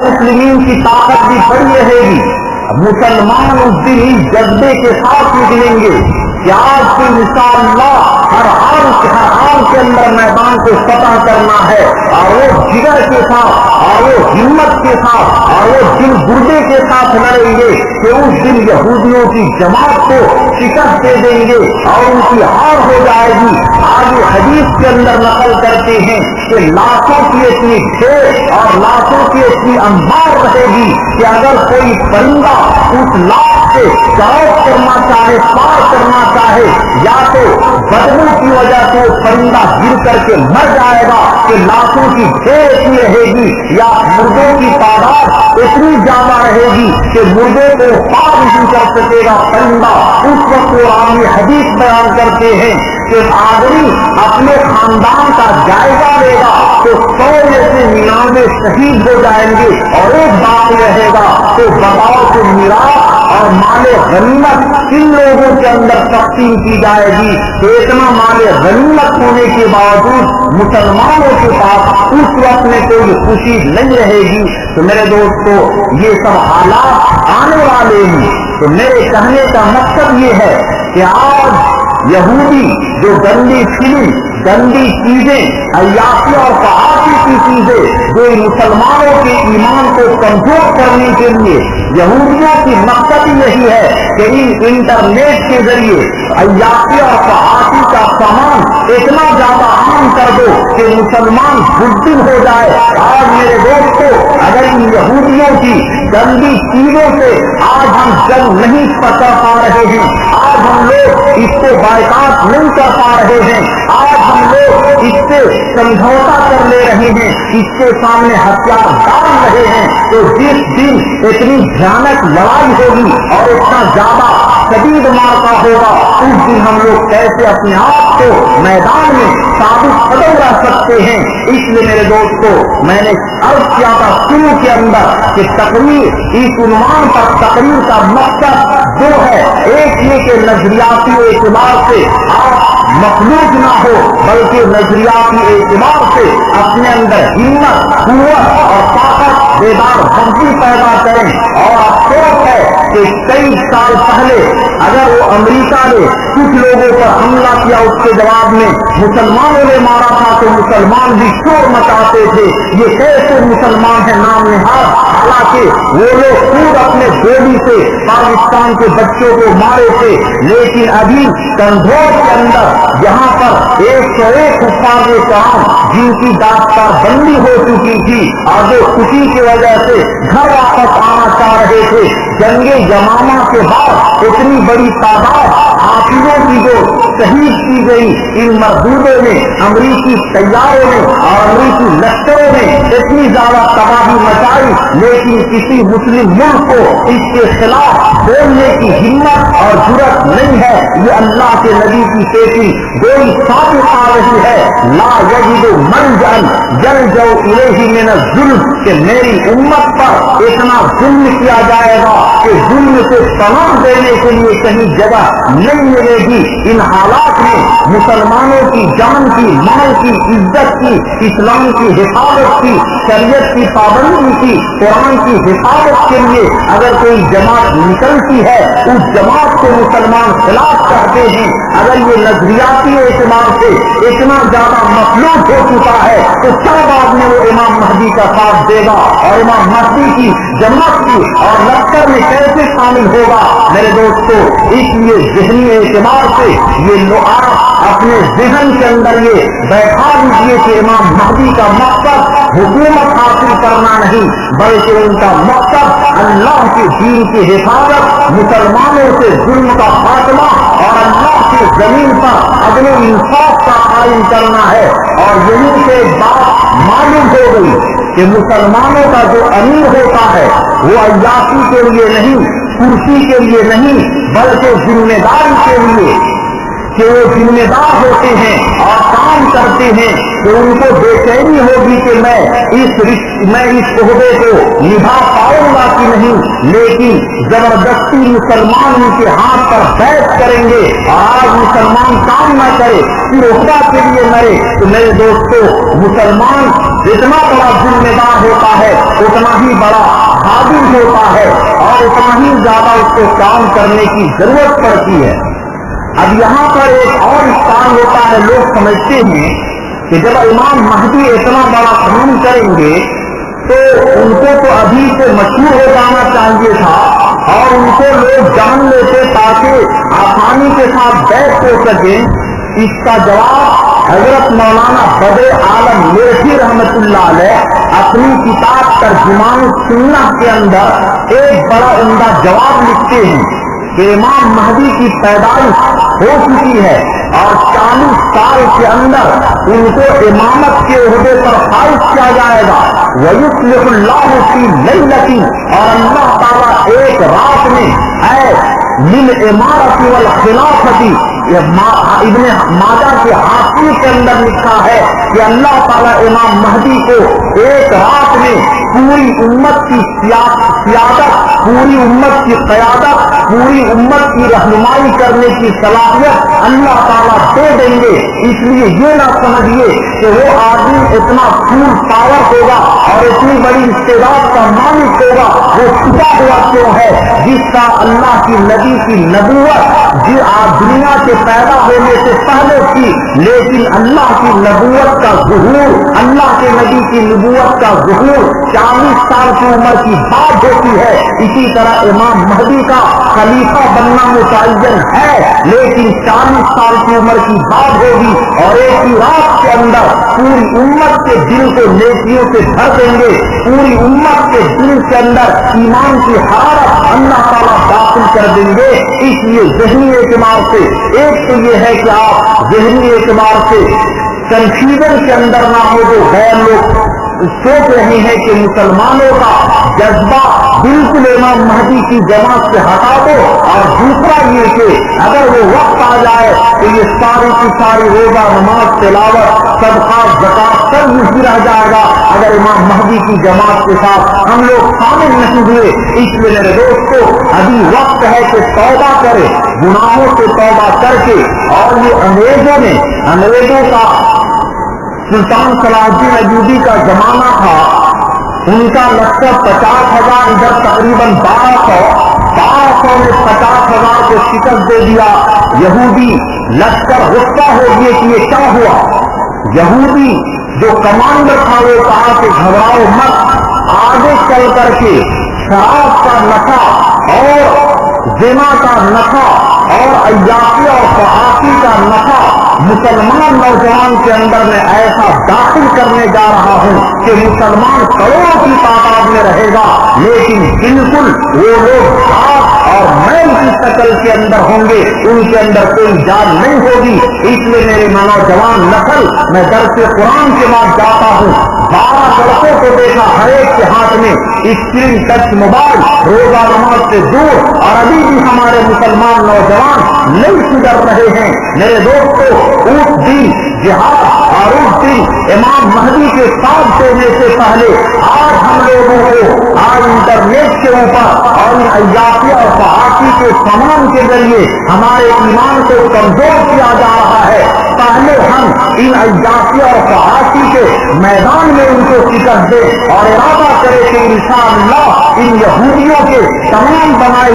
मुस्लिमीन की ताकत भी बड़ी रहेगी। मुसलमान उस दिन इस जज्बे के साथ निकलेंगे कि आज से इंशाअल्लाह हर हाल के अंदर मैदान को फतह करना है, और वो जिगर के साथ और वो हिम्मत के साथ और वो दिल गुर्दे के साथ लड़ेंगे कि उस दिन यहूदियों की जमात को शिकस्त दे देंगे और उनकी हार हो जाएगी। आगे हदीस के अंदर नकल करते हैं कि लाखों की इतनी ढेर और लाखों की इतनी अंबार रहेगी कि अगर कोई परिंदा उस लाख से क्रॉस करना चाहे, पार करना चाहे, या तो बदबू की वजह से वो परिंदा गिर करके मर जाएगा कि लाखों की ढेर इतनी रहेगी, या मुर्दों की तादाद इतनी ज्यादा रहेगी कि मुर्दे को पार नहीं कर सकेगा परिंदा। उस वक्त वो आगे हदीस बयान करते हैं कि आदमी अपने खानदान का जायजा लेगा तो 100 में से 99 शहीद हो जाएंगे और एक बाकी रहेगा। तो बताओ कि मीरास और माले गनीमत किन लोगों के अंदर तकसीम की जाएगी? तो इतना माले गनीमत होने के बावजूद मुसलमानों के पास उस वक्त में कोई खुशी नहीं रहेगी। तो मेरे दोस्तों, ये सब हालात आने वाले हैं। तो मेरे कहने का मकसद ये है कि आज यहूदी जो गंदी फिल्म, गंदी चीजें, अय्याशी और फहाशी की चीजें जो मुसलमानों के ईमान को कमजोर करने के लिए यहूदियों की मकसद यही है कि इन इंटरनेट के जरिए अय्याशी और फहाशी का सामान इतना ज्यादा आम कर दो कि मुसलमान बुद्धिम हो जाए। आज मेरे दोस्तों, अगर इन यहूदियों की गंदी चीजों से आज हम जंग नहीं पकड़ पा रहे हैं, आज हम लोग इसको बायकाट नहीं कर पा रहे हैं, आज हम लोग इससे समझौता कर ले रहे हैं, इसके सामने हथियार डाल रहे हैं, तो जिस दिन इतनी भयानक लड़ाई होगी और इतना ज्यादा शदीद मार्का होगा, उस दिन हम लोग कैसे अपने आप को मैदान में साबित कदम रख सकते हैं। इसलिए मेरे दोस्तों, मैंने अर्ज किया था शुरू के अंदर कि तकरीर, इस उन्वान पर तकरीर का मकसद जो है, एक ये कि नजरियाती एतबार से आप मखलूक ना हो, बल्कि नजरियाती एतबार से अपने अंदर हिम्मत, कुव्वत और ताकत, बेदार भक्ति पैदा करें। और अफसोस है कि कई साल पहले अगर वो अमेरिका ने कुछ लोगों पर हमला किया, उसके जवाब में मुसलमानों ने मारा था, तो मुसलमान भी शोर मचाते थे, ये कैसे मुसलमान है नाम निहार। हालांकि वो लोग खुद अपने गोली से पाकिस्तान के बच्चों को मारे थे, लेकिन अभी कंधोर के अंदर यहाँ पर 101 कुफ्फार काम जिनकी दास्तार बंदी हो चुकी थी और जो खुशी की वजह से घर वापस आना चाह रहे थे, जंगे यमामा के बाद इतनी बड़ी तादाद हाफिजों की जो शहीद की गई, इन मजदूरों ने, अमरीकी तैयारों ने और अमरीकी लश्करों ने इतनी ज्यादा तबाही मचाई, लेकिन किसी मुस्लिम मुल्क को इसके खिलाफ बोलने की हिम्मत और जुर्रत नहीं है। ये अल्लाह के नबी की पेशी गोई साबित आ रही है, ला यजिदु मंजन यलजउ इलैहि मिन जुल्म, कि मेरी उम्मत पर इतना जुल्म किया जाएगा कि जुल्म से पनाह देने के लिए कहीं जगह नहीं मिलेगी। इन हालात में मुसलमानों की जान की, माल की, इज्जत की, इस्लाम की हिफाजत की, शरीयत की पाबंदी की, कुरान की हिफाजत के लिए अगर कोई जमात निकलती है, उस जमात को मुसलमान खिलाफ करते हैं। अगर ये नजरियाती एतबार से इतना ज्यादा मखलूक हो चुका है, तो क्या बाद में वो इमाम महदी का साथ देगा और इमाम महदी की जमात की और लश्कर में कैसे शामिल होगा? मेरे दोस्तों, इसलिए ज़हनी एतबार से ये लोग अपने ज़हन के अंदर ये बैठा दीजिए कि इमाम महदी का मकसद हुकूमत हासिल करना नहीं, बल्कि उनका मकसद अल्लाह के दीन की हिफाजत, मुसलमानों से जुल्म का खात्मा और अल्लाह की जमीन पर अदल इंसाफ का कायम करना है। और यही से एक बात मालूम हो गई कि मुसलमानों का जो अमीर होता है वो अय्याशी के लिए नहीं, कुर्सी के लिए नहीं, बल्कि जिम्मेदारी के लिए, کہ وہ ذمہ دار ہوتے ہیں اور کام کرتے ہیں تو ان کو بےچینی ہوگی کہ میں اس عہدے کو نبھا پاؤں گا کہ نہیں، لیکن زبردستی مسلمان ان کے ہاتھ پر بیعت کریں گے اور آج مسلمان کام نہ کرے پھر عہدہ کے لیے مرے تو میرے دوستو مسلمان جتنا بڑا ذمہ دار ہوتا ہے اتنا ہی بڑا حاضر ہوتا ہے اور اتنا ہی زیادہ اس کو کام کرنے کی ضرورت پڑتی ہے۔ اب یہاں پر ایک اور اشکال ہوتا ہے، لوگ سمجھتے ہیں کہ جب امام مہدی اتنا بڑا کام کریں گے تو ان کو تو ابھی سے مشہور ہو جانا چاہیے تھا اور ان کو لوگ جان لیتے تاکہ آسانی کے ساتھ بیعت ہو سکیں۔ اس کا جواب حضرت مولانا بدر عالم میرٹھی رحمت اللہ علیہ اپنی کتاب ترجمان السنہ کے اندر ایک بڑا عمدہ جواب لکھتے ہیں کہ امام مہدی کی پیدائش ہو چکی ہے اور 40 سال کے اندر ان کو امامت کے عہدے پر فائز کیا جائے گا۔ وَيُصْلِحُ اللَّهُ فِي لَيْلَةٍ، اور اللہ تعالیٰ ایک رات میں لِلْإِمَارَةِ وَالْخِلَافَةِ، ابن ماجہ کے حاشیے کے اندر لکھا ہے کہ اللہ تعالیٰ امام مہدی کو ایک رات میں پوری امت کی سیادت، پوری امت کی قیادت، پوری امت کی رہنمائی کرنے کی صلاحیت اللہ تعالیٰ دے دیں گے۔ اس لیے یہ نہ سمجھیے کہ وہ آدمی اتنا فل پاور ہوگا اور اتنی بڑی استعداد کا مالک ہوگا، وہ چھپا ہوا کیوں ہے جس کا اللہ کی نبی کی نبوت دنیا کے پیدا ہونے سے پہلے تھی، لیکن اللہ کی نبوت کا ظہور، اللہ کے نبی کی نبوت کا ظہور 40 سال کی عمر کی بات ہوتی ہے۔ اسی طرح امام مہدی کا خلیفہ بننا متعین ہے، لیکن 40 سال کی عمر کی بات ہوگی اور ایک ہی رات کے اندر پوری امت کے دل کو نیکیوں سے بھر دیں گے، پوری امت کے دل کے اندر ایمان کی حرارت اللہ تعالیٰ داخل کر دیں گے۔ اس لیے ذہنی اعتبار سے ایک تو یہ ہے کہ آپ ذہنی اعتبار سے کنفیوژن کے اندر نہ ہو جو غیر لوگ سوچ رہے ہیں کہ مسلمانوں کا جذبہ بالکل امام مہدی کی جماعت سے ہٹا دو، اور دوسرا یہ کہ اگر وہ وقت آ جائے تو یہ ساری کی ساری روزہ نماز تلاوت صدقہ زکات سب یہی رہ جائے گا اگر امام مہدی کی جماعت کے ساتھ ہم لوگ شامل نہیں ہوئے۔ اس لیے میرے دوستو ابھی وقت ہے کہ توبہ کرے، گناہوں سے توبہ کر کے، اور یہ انگریزوں کا سلطان صلاح الدین ایوبی کا زمانہ تھا، ان کا لشکر 50,000 ادھر تقریباً 1200 نے 50,000 کو شکست دے دیا۔ یہودی لشکر غصہ ہو گئے کہ یہ کیا ہوا۔ یہودی جو کمانڈر تھا وہ کہا کہ گھبراؤ مت، آگے چل کر کے شراب کا نشہ اور زنا کا نشہ اور عیاشی اور فحاشی کا نشہ مسلمان نوجوان کے اندر میں ایسا داخل کرنے جا رہا ہوں کہ مسلمان کروڑوں کی تعداد میں رہے گا، لیکن بالکل وہ لوگ خاص اور میل کی شکل کے اندر ہوں گے، ان کے اندر کوئی جان نہیں ہوگی۔ اس لیے میرے نوجوان نسل، میں درس قرآن کے بعد جاتا ہوں، 12 لڑکوں کو دیکھا ہر ایک کے ہاتھ میں اسکرین ٹچ موبائل، روزہ نماز سے دور، اور ابھی بھی ہمارے مسلمان نوجوان نہیں سدھر رہے ہیں۔ میرے دوستوں اس دن جہاد اور اس دن امام مہدی کے ساتھ دینے سے پہلے آج ہم لوگوں کو آج انٹرنیٹ کے اوپر اور ان عیاشی اور فحاشی کے سامان کے ذریعے ہمارے ایمان کو کمزور کیا جا رہا ہے۔ پہلے ہم ان عیاشی اور فحاشی کے میدان میں ان کو شکست دیں اور ارادہ کرے کہ انشاءاللہ ان یہودیوں کے تمام بنائے